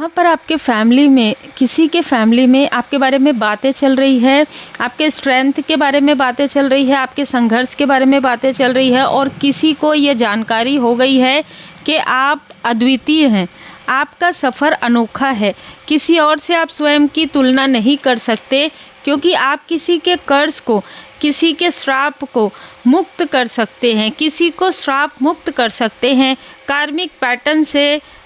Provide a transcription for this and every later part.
यहाँ पर आपके फैमिली में, किसी के फैमिली में आपके बारे में बातें चल रही है, आपके स्ट्रेंथ के बारे में बातें चल रही है, आपके संघर्ष के बारे में बातें चल रही है और किसी को ये जानकारी हो गई है कि आप अद्वितीय हैं, आपका सफ़र अनोखा है, किसी और से आप स्वयं की तुलना नहीं कर सकते, क्योंकि आप किसी के कर्ज को, किसी के श्राप को मुक्त कर सकते हैं, किसी को श्राप मुक्त कर सकते हैं,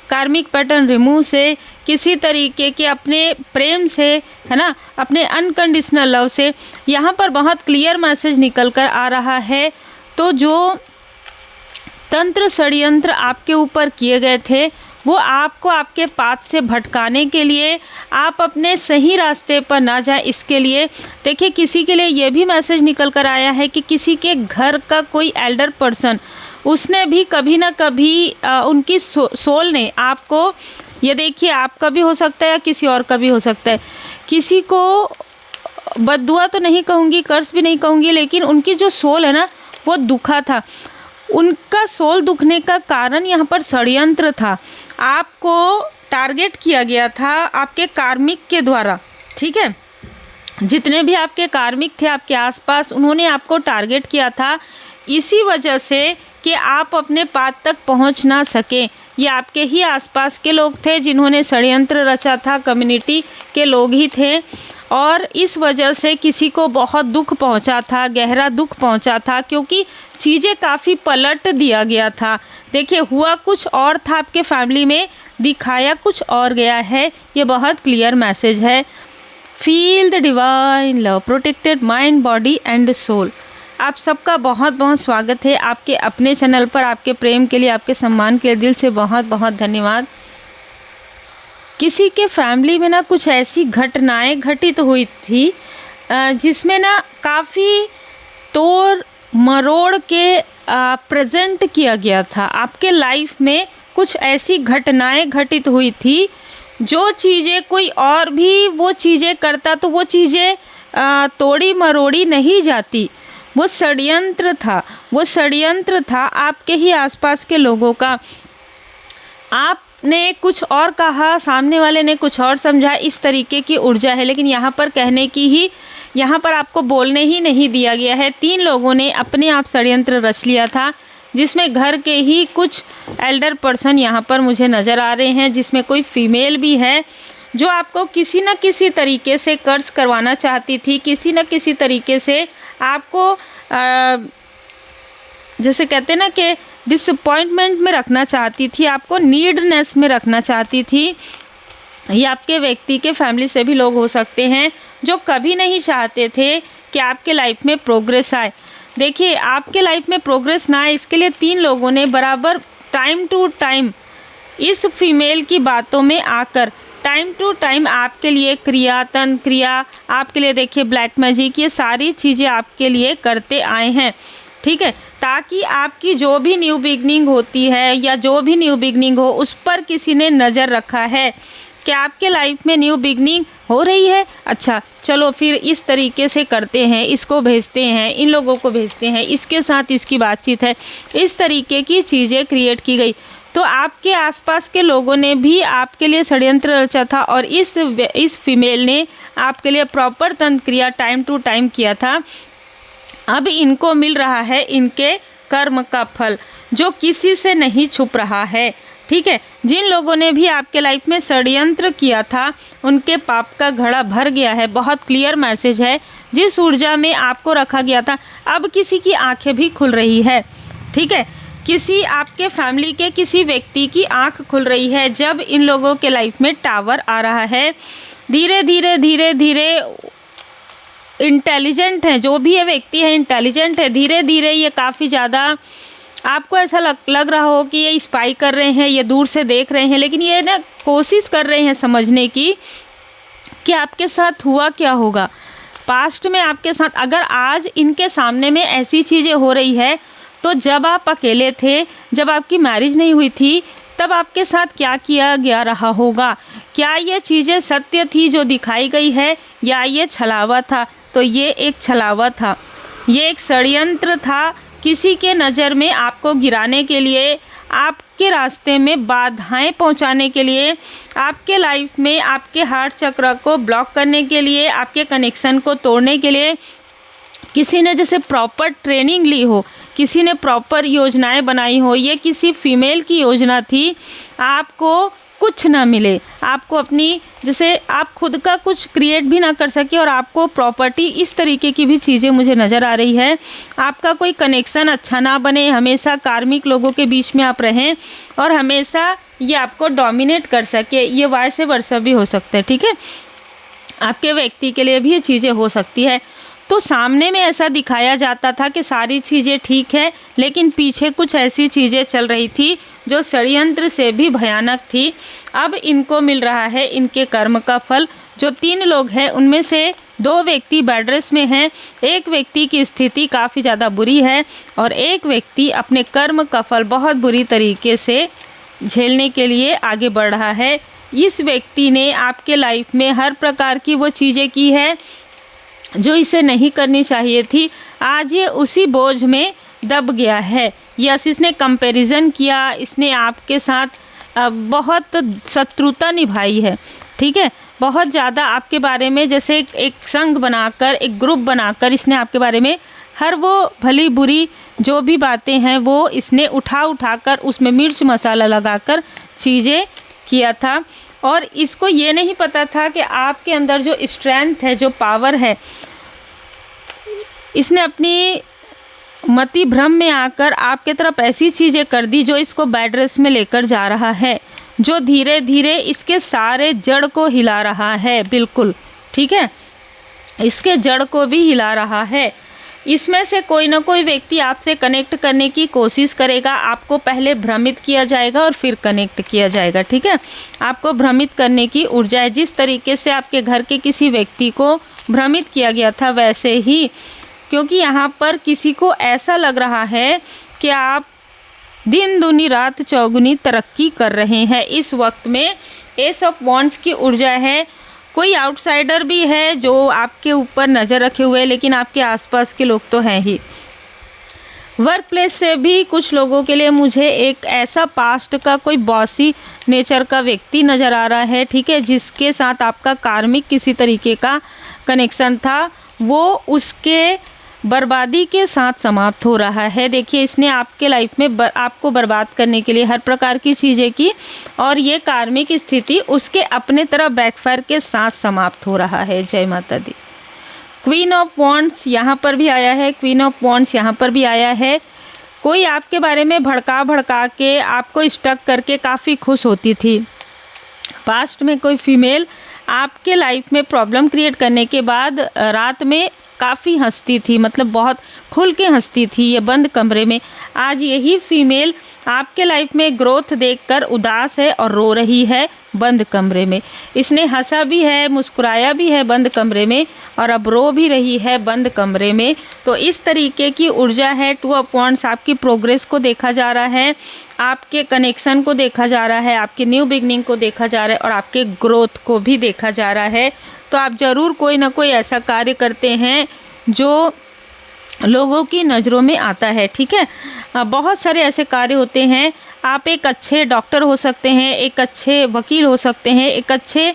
कार्मिक पैटर्न रिमूव से, किसी तरीके के अपने प्रेम से, है ना, अपने अनकंडीशनल लव से। यहाँ पर बहुत क्लियर मैसेज निकल कर आ रहा है। तो जो तंत्र षड्यंत्र आपके ऊपर किए गए थे, वो आपको आपके पाथ से भटकाने के लिए, आप अपने सही रास्ते पर ना जाए इसके लिए। देखिए, किसी के लिए ये भी मैसेज निकल कर आया है कि किसी के घर का कोई एल्डर पर्सन, उसने भी कभी ना कभी उनकी सोल ने आपको, ये देखिए आपका भी हो सकता है या किसी और का भी हो सकता है, किसी को बद्दुआ तो नहीं कहूँगी, कर्स भी नहीं कहूँगी, लेकिन उनकी जो सोल है ना वो दुखा था। उनका सोल दुखने का कारण यहाँ पर षड्यंत्र था, आपको टारगेट किया गया था आपके कार्मिक के द्वारा। ठीक है, जितने भी आपके कार्मिक थे आपके आसपास, उन्होंने आपको टारगेट किया था इसी वजह से कि आप अपने पाथ तक पहुंच ना सकें। ये आपके ही आसपास के लोग थे जिन्होंने षड्यंत्र रचा था, कम्युनिटी के लोग ही थे, और इस वजह से किसी को बहुत दुख पहुंचा था, गहरा दुख पहुंचा था, क्योंकि चीज़ें काफ़ी पलट दिया गया था। देखिए, हुआ कुछ और था आपके फैमिली में, दिखाया कुछ और गया है। ये बहुत क्लियर मैसेज है। Feel the divine love protected mind, body and soul. आप सबका बहुत बहुत स्वागत है आपके अपने चैनल पर। आपके प्रेम के लिए, आपके सम्मान के लिए दिल से बहुत बहुत धन्यवाद। किसी के फैमिली में ना कुछ ऐसी घटनाएं घटित हुई थी जिसमें ना काफ़ी तोड़ मरोड़ के प्रेजेंट किया गया था। आपके लाइफ में कुछ ऐसी घटनाएं घटित हुई थी, जो चीज़ें कोई और भी वो चीज़ें करता तो वो चीज़ें तोड़ी मरोड़ी नहीं जाती। वो षड्यंत्र था, वो षड्यंत्र था आपके ही आसपास के लोगों का। आपने कुछ और कहा, सामने वाले ने कुछ और समझा, इस तरीके की ऊर्जा है। लेकिन यहाँ पर कहने की ही, यहाँ पर आपको बोलने ही नहीं दिया गया है। 3 लोगों ने अपने आप षड्यंत्र रच लिया था, जिसमें घर के ही कुछ एल्डर पर्सन यहाँ पर मुझे नज़र आ रहे हैं, जिसमें कोई फीमेल भी है जो आपको किसी न किसी तरीके से कर्ज करवाना चाहती थी, किसी न किसी तरीके से आपको जैसे कहते हैं ना कि डिसअपॉइंटमेंट में रखना चाहती थी, आपको नीडनेस में रखना चाहती थी। ये आपके व्यक्ति के फैमिली से भी लोग हो सकते हैं जो कभी नहीं चाहते थे कि आपके लाइफ में प्रोग्रेस आए। देखिए, आपके लाइफ में प्रोग्रेस ना आए, इसके लिए 3 लोगों ने बराबर टाइम टू टाइम इस फीमेल की बातों में आकर टाइम टू टाइम आपके लिए क्रिया, तंत्र क्रिया, आपके लिए देखिए ब्लैक मैजिक, ये सारी चीज़ें आपके लिए करते आए हैं। ठीक है, ताकि आपकी जो भी न्यू बिगनिंग होती है या जो भी न्यू बिगनिंग हो, उस पर किसी ने नज़र रखा है कि आपके लाइफ में न्यू बिगनिंग हो रही है। अच्छा, चलो फिर इस तरीके से करते हैं, इसको भेजते हैं, इन लोगों को भेजते हैं, इसके साथ इसकी बातचीत है, इस तरीके की चीज़ें क्रिएट की गई। तो आपके आसपास के लोगों ने भी आपके लिए षड्यंत्र रचा था और इस फीमेल ने आपके लिए प्रॉपर तंत्र क्रिया टाइम टू टाइम किया था। अब इनको मिल रहा है इनके कर्म का फल, जो किसी से नहीं छुप रहा है। ठीक है, जिन लोगों ने भी आपके लाइफ में षड्यंत्र किया था, उनके पाप का घड़ा भर गया है। बहुत क्लियर मैसेज है। जिस ऊर्जा में आपको रखा गया था, अब किसी की आंखें भी खुल रही है। ठीक है, किसी आपके फैमिली के किसी व्यक्ति की आंख खुल रही है जब इन लोगों के लाइफ में टावर आ रहा है। धीरे धीरे धीरे धीरे इंटेलिजेंट है, जो भी ये व्यक्ति है इंटेलिजेंट है। धीरे धीरे ये काफ़ी ज़्यादा आपको ऐसा लग रहा हो कि ये स्पाई कर रहे हैं, ये दूर से देख रहे हैं, लेकिन ये ना कोशिश कर रहे हैं समझने की कि आपके साथ हुआ क्या होगा पास्ट में आपके साथ। अगर आज इनके सामने में ऐसी चीज़ें हो रही है, तो जब आप अकेले थे, जब आपकी मैरिज नहीं हुई थी, तब आपके साथ क्या किया गया रहा होगा। क्या ये चीज़ें सत्य थी जो दिखाई गई है, या ये छलावा था? तो ये एक छलावा था, ये एक षड्यंत्र था। किसी के नज़र में आपको गिराने के लिए, आपके रास्ते में बाधाएं पहुंचाने के लिए, आपके लाइफ में आपके हार्ट चक्र को ब्लॉक करने के लिए, आपके कनेक्शन को तोड़ने के लिए किसी ने जैसे प्रॉपर ट्रेनिंग ली हो, किसी ने प्रॉपर योजनाएं बनाई हो। ये किसी फीमेल की योजना थी, आपको कुछ ना मिले, आपको अपनी जैसे आप खुद का कुछ क्रिएट भी ना कर सके, और आपको प्रॉपर्टी इस तरीके की भी चीज़ें मुझे नज़र आ रही है। आपका कोई कनेक्शन अच्छा ना बने, हमेशा कार्मिक लोगों के बीच में आप रहें और हमेशा ये आपको डोमिनेट कर सके, ये वाइस वर्सा भी हो सकता है, ठीक है। आपके व्यक्ति के लिए भी ये चीज़ें हो सकती है। तो सामने में ऐसा दिखाया जाता था कि सारी चीज़ें ठीक है, लेकिन पीछे कुछ ऐसी चीज़ें चल रही थी जो षड्यंत्र से भी भयानक थी। अब इनको मिल रहा है इनके कर्म का फल। जो 3 लोग हैं उनमें से 2 व्यक्ति बेड रेस्ट में हैं, एक व्यक्ति की स्थिति काफ़ी ज़्यादा बुरी है और एक व्यक्ति अपने कर्म का फल बहुत बुरी तरीके से झेलने के लिए आगे बढ़ रहा है। इस व्यक्ति ने आपके लाइफ में हर प्रकार की वो चीज़ें की है जो इसे नहीं करनी चाहिए थी। आज ये उसी बोझ में दब गया है। यस, इसने कंपैरिजन किया, इसने आपके साथ बहुत शत्रुता निभाई है, ठीक है। बहुत ज़्यादा आपके बारे में जैसे एक संघ बनाकर, एक ग्रुप बनाकर इसने आपके बारे में हर वो भली बुरी जो भी बातें हैं वो इसने उठा कर उसमें मिर्च मसाला लगाकर चीज़ें किया था। और इसको ये नहीं पता था कि आपके अंदर जो स्ट्रेंथ है, जो पावर है, इसने अपनी मति भ्रम में आकर आपके तरफ ऐसी चीज़ें कर दी जो इसको बेड रेस्ट में लेकर जा रहा है, जो धीरे धीरे इसके सारे जड़ को हिला रहा है। बिल्कुल ठीक है, इसके जड़ को भी हिला रहा है। इसमें से कोई ना कोई व्यक्ति आपसे कनेक्ट करने की कोशिश करेगा। आपको पहले भ्रमित किया जाएगा और फिर कनेक्ट किया जाएगा, ठीक है। आपको भ्रमित करने की ऊर्जा है। जिस तरीके से आपके घर के किसी व्यक्ति को भ्रमित किया गया था वैसे ही, क्योंकि यहाँ पर किसी को ऐसा लग रहा है कि आप दिन दूनी रात चौगुनी तरक्की कर रहे हैं। इस वक्त में एस ऑफ वॉन्ड्स की ऊर्जा है। कोई आउटसाइडर भी है जो आपके ऊपर नज़र रखे हुए है, लेकिन आपके आसपास के लोग तो हैं ही। वर्क प्लेस से भी कुछ लोगों के लिए मुझे एक ऐसा पास्ट का कोई बॉसी नेचर का व्यक्ति नज़र आ रहा है, ठीक है, जिसके साथ आपका कार्मिक किसी तरीके का कनेक्शन था, वो उसके बर्बादी के साथ समाप्त हो रहा है। देखिए, इसने आपके लाइफ में आपको बर्बाद करने के लिए हर प्रकार की चीज़ें की और ये कार्मिक स्थिति उसके अपने तरफ बैकफायर के साथ समाप्त हो रहा है। जय माता दी। क्वीन ऑफ वॉन्ड्स यहाँ पर भी आया है, क्वीन ऑफ वॉन्ड्स यहाँ पर भी आया है। कोई आपके बारे में भड़का के आपको स्टक करके काफ़ी खुश होती थी। पास्ट में कोई फीमेल आपके लाइफ में प्रॉब्लम क्रिएट करने के बाद रात में काफ़ी हंसती थी, मतलब बहुत खुल के हंसती थी ये बंद कमरे में। आज यही फीमेल आपके लाइफ में ग्रोथ देखकर उदास है और रो रही है बंद कमरे में। इसने हंसा भी है, मुस्कुराया भी है बंद कमरे में और अब रो भी रही है बंद कमरे में। तो इस तरीके की ऊर्जा है। 2 ऑफ वॉन्ड्स आपकी प्रोग्रेस को देखा जा रहा है, आपके कनेक्शन को देखा जा रहा है, आपके न्यू बिगनिंग को देखा जा रहा है और आपके ग्रोथ को भी देखा जा रहा है। तो आप ज़रूर कोई ना कोई ऐसा कार्य करते हैं जो लोगों की नज़रों में आता है, ठीक है। बहुत सारे ऐसे कार्य होते हैं। आप एक अच्छे डॉक्टर हो सकते हैं, एक अच्छे वकील हो सकते हैं, एक अच्छे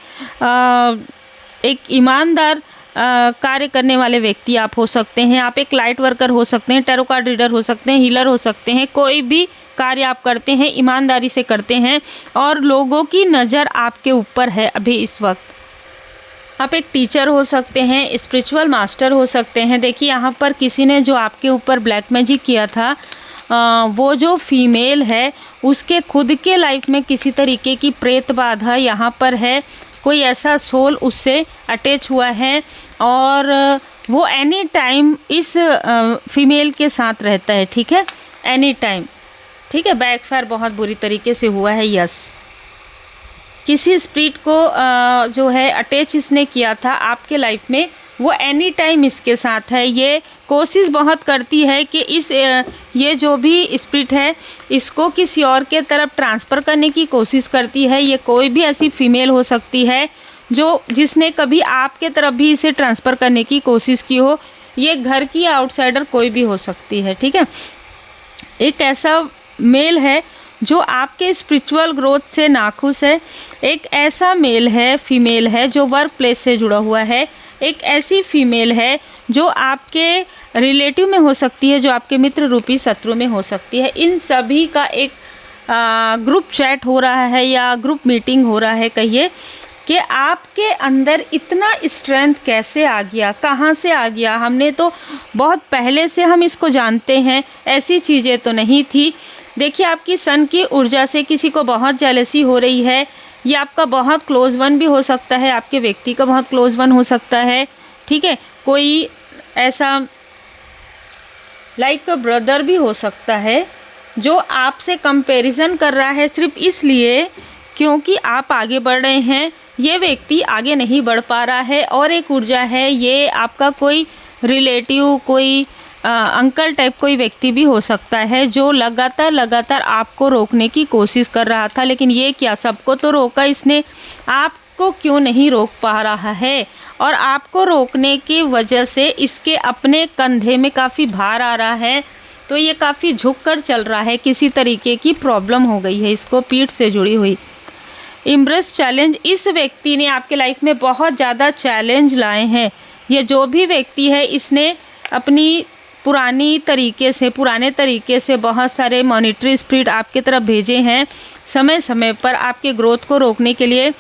एक ईमानदार कार्य करने वाले व्यक्ति आप हो सकते हैं, आप एक लाइट वर्कर हो सकते हैं, टैरो कार्ड रीडर हो सकते हैं, हीलर हो सकते हैं। कोई भी कार्य आप करते हैं ईमानदारी से करते हैं और लोगों की नज़र आपके ऊपर है अभी इस वक्त। आप एक टीचर हो सकते हैं, स्पिरिचुअल मास्टर हो सकते हैं। देखिए, यहाँ पर किसी ने जो आपके ऊपर ब्लैक मैजिक किया था, वो जो फीमेल है उसके खुद के लाइफ में किसी तरीके की प्रेत बाधा यहाँ पर है। कोई ऐसा सोल उससे अटैच हुआ है और वो एनी टाइम इस फीमेल के साथ रहता है, ठीक है, एनी टाइम, ठीक है। बैकफायर बहुत बुरी तरीके से हुआ है। यस, किसी स्पिरिट को जो है अटैच इसने किया था आपके लाइफ में, वो एनी टाइम इसके साथ है। ये कोशिश बहुत करती है कि ये जो भी स्पिरिट है इसको किसी और के तरफ ट्रांसफ़र करने की कोशिश करती है। ये कोई भी ऐसी फीमेल हो सकती है जिसने कभी आपके तरफ भी इसे ट्रांसफ़र करने की कोशिश की हो। ये घर की आउटसाइडर कोई भी हो सकती है, ठीक है। एक ऐसा मेल है जो आपके स्पिरिचुअल ग्रोथ से नाखुश है। एक ऐसा मेल है, फीमेल है जो वर्क प्लेस से जुड़ा हुआ है। एक ऐसी फीमेल है जो आपके रिलेटिव में हो सकती है, जो आपके मित्र रूपी शत्रु में हो सकती है। इन सभी का एक ग्रुप चैट हो रहा है या ग्रुप मीटिंग हो रहा है, कहिए कि आपके अंदर इतना स्ट्रेंथ कैसे आ गया, कहाँ से आ गया। हमने तो बहुत पहले से हम इसको जानते हैं, ऐसी चीज़ें तो नहीं थी। देखिए, आपकी सन की ऊर्जा से किसी को बहुत जेलसी हो रही है। ये आपका बहुत क्लोज वन भी हो सकता है, आपके व्यक्ति का बहुत क्लोज वन हो सकता है, ठीक है। कोई ऐसा लाइक ब्रदर भी हो सकता है जो आपसे कंपैरिजन कर रहा है सिर्फ इसलिए क्योंकि आप आगे बढ़ रहे हैं, ये व्यक्ति आगे नहीं बढ़ पा रहा है। और एक ऊर्जा है, ये आपका कोई रिलेटिव, कोई अंकल टाइप कोई व्यक्ति भी हो सकता है जो लगातार आपको रोकने की कोशिश कर रहा था। लेकिन ये क्या, सबको तो रोका इसने, आपको क्यों नहीं रोक पा रहा है। और आपको रोकने की वजह से इसके अपने कंधे में काफ़ी भार आ रहा है, तो ये काफ़ी झुक कर चल रहा है। किसी तरीके की प्रॉब्लम हो गई है इसको, पीठ से जुड़ी हुई। इम्ब्रेस चैलेंज, इस व्यक्ति ने आपके लाइफ में बहुत ज़्यादा चैलेंज लाए हैं। ये जो भी व्यक्ति है, इसने अपनी पुराने तरीके से बहुत सारे मॉनिटरी स्पिरिट आपके तरफ भेजे हैं समय समय पर, आपके ग्रोथ को रोकने के लिए,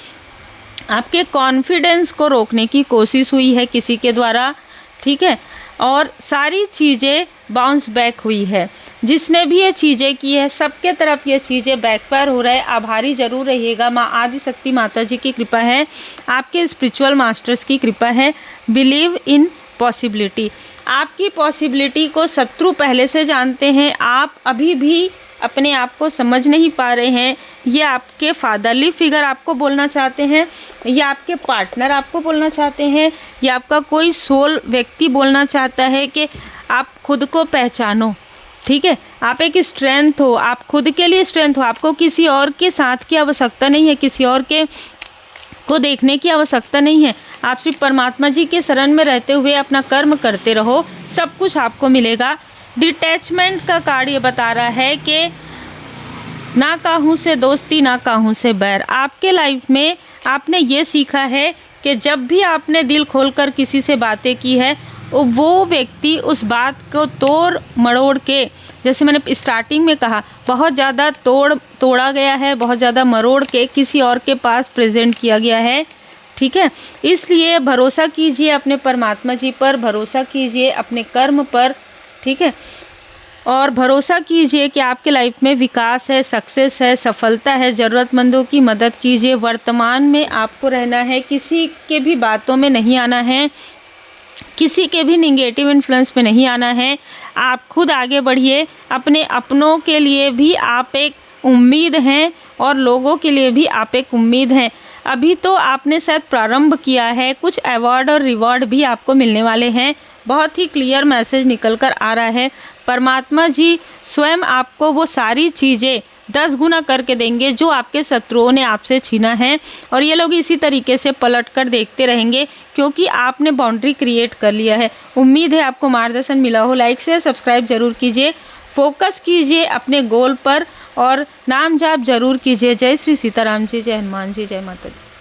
आपके कॉन्फिडेंस को रोकने की कोशिश हुई है किसी के द्वारा, ठीक है। और सारी चीज़ें बाउंस बैक हुई है। जिसने भी ये चीज़ें की है, सबके तरफ ये चीज़ें बैकफायर हो रहा है। आभारी जरूर रहिएगा, माँ आदिशक्ति माता जी की कृपा है, आपके स्पिरिचुअल मास्टर्स की कृपा है। बिलीव इन पॉसिबिलिटी, आपकी पॉसिबिलिटी को शत्रु पहले से जानते हैं। आप अभी भी अपने आप को समझ नहीं पा रहे हैं। ये आपके फादरली फिगर आपको बोलना चाहते हैं, या आपके पार्टनर आपको बोलना चाहते हैं, या आपका कोई सोल व्यक्ति बोलना चाहता है कि आप खुद को पहचानो, ठीक है। आप एक स्ट्रेंथ हो, आप खुद के लिए स्ट्रेंथ हो। आपको किसी और के साथ की आवश्यकता नहीं है, किसी और के को देखने की आवश्यकता नहीं है। आप सिर्फ परमात्मा जी के शरण में रहते हुए अपना कर्म करते रहो, सब कुछ आपको मिलेगा। डिटैचमेंट का कार्ड ये बता रहा है कि ना काहू से दोस्ती, ना काहू से बैर। आपके लाइफ में आपने ये सीखा है कि जब भी आपने दिल खोलकर किसी से बातें की है, वो व्यक्ति उस बात को तोड़ मरोड़ के, जैसे मैंने स्टार्टिंग में कहा, बहुत ज़्यादा तोड़ा गया है, बहुत ज़्यादा मरोड़ के किसी और के पास प्रेजेंट किया गया है, ठीक है। इसलिए भरोसा कीजिए अपने परमात्मा जी पर, भरोसा कीजिए अपने कर्म पर, ठीक है। और भरोसा कीजिए कि आपके लाइफ में विकास है, सक्सेस है, सफलता है। ज़रूरतमंदों की मदद कीजिए। वर्तमान में आपको रहना है, किसी के भी बातों में नहीं आना है, किसी के भी निगेटिव इन्फ्लुएंस में नहीं आना है। आप खुद आगे बढ़िए। अपने अपनों के लिए भी आप एक उम्मीद हैं और लोगों के लिए भी आप एक उम्मीद हैं। अभी तो आपने शायद प्रारंभ किया है, कुछ अवार्ड और रिवॉर्ड भी आपको मिलने वाले हैं। बहुत ही क्लियर मैसेज निकल कर आ रहा है। परमात्मा जी स्वयं आपको वो सारी चीज़ें 10 गुना करके देंगे जो आपके शत्रुओं ने आपसे छीना है। और ये लोग इसी तरीके से पलट कर देखते रहेंगे क्योंकि आपने बाउंड्री क्रिएट कर लिया है। उम्मीद है आपको मार्गदर्शन मिला हो। लाइक शेयर सब्सक्राइब जरूर कीजिए, फोकस कीजिए अपने गोल पर और नाम जाप जरूर कीजिए। जय श्री सीताराम जी, जय हनुमान जी, जय माता दी।